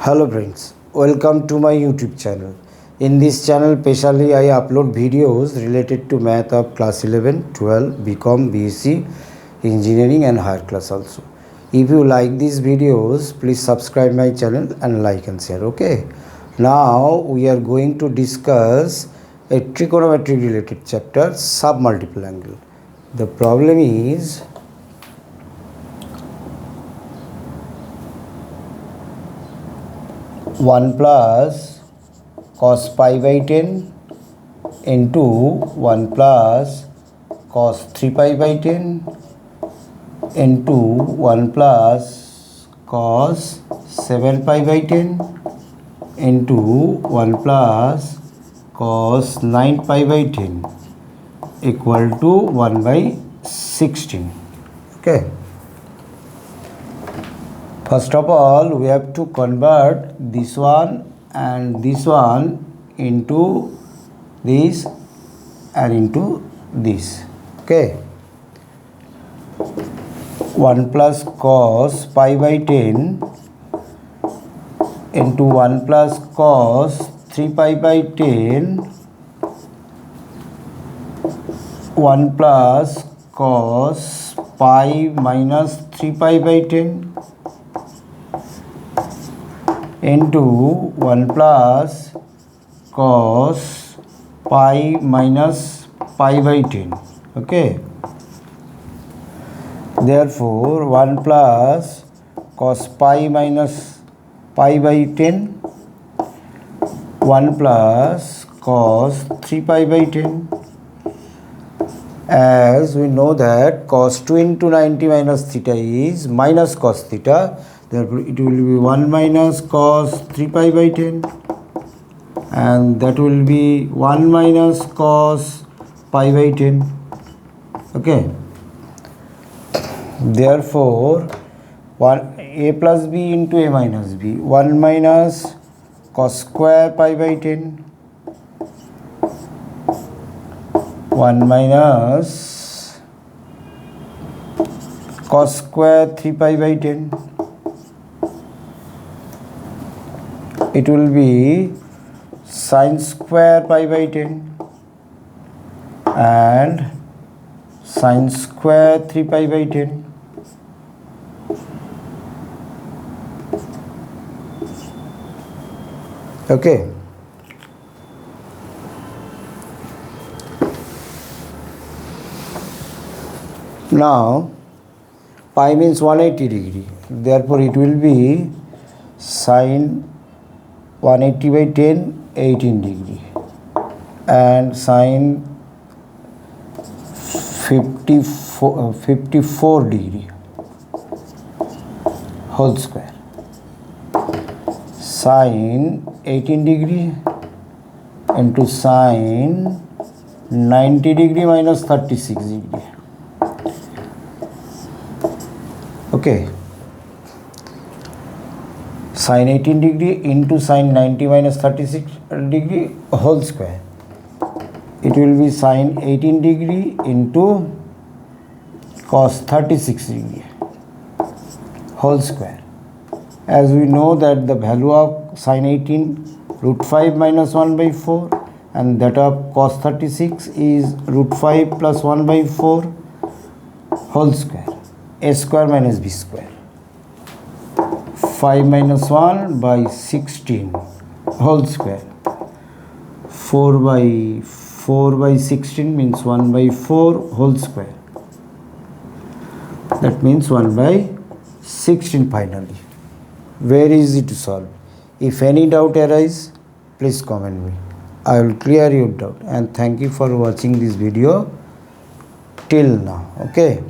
Hello friends, welcome to my YouTube channel. In this channel specially I upload videos related to math of class 11, 12, BCom, BSc, engineering and higher class also. If you like these videos, please subscribe my channel and like and share, okay? Now we are going to discuss a trigonometry related chapter, submultiple angle. The problem is 1 plus cos pi by 10 into 1 plus cos 3 pi by 10 into 1 plus cos 7 pi by 10 into 1 plus cos 9 pi by 10 equal to 1 by 16. Okay. First of all, we have to convert this one and this one into this and into this. Okay. 1 plus cos pi by 10 into 1 plus cos 3 pi by 10, 1 plus cos pi minus 3 pi by 10 into 1 plus cos pi minus pi by 10. Okay. Therefore, 1 plus cos pi minus pi by 10, 1 plus cos 3 pi by 10. As we know that cos 2 into 90 minus theta is minus cos theta, therefore it will be 1 minus cos 3 pi by 10 and that will be 1 minus cos pi by 10. Okay. Therefore, a plus b into a minus b, 1 minus cos square pi by 10, 1 minus cos square 3 pi by 10. It will be sin square pi by 10 and sin square 3 pi by 10. Okay. Now pi means 180 degree, therefore it will be sin 180 by 10 18 degree and sin 54 degree whole square, sin 18 degree into sin 90 degree minus 36 degree. Okay. Sin 18 degree into sin 90 minus 36 degree whole square. It will be sin 18 degree into cos 36 degree whole square. As we know that the value of sin 18 root 5 minus 1 by 4 and that of cos 36 is root 5 plus 1 by 4 whole square. A square minus b square. 5 minus 1 by 16 whole square. 4 by 16 means 1 by 4 whole square. That means 1 by 16 finally. Very easy to solve. If any doubt arises, please comment me. I will clear your doubt and thank you for watching this video till now. Okay.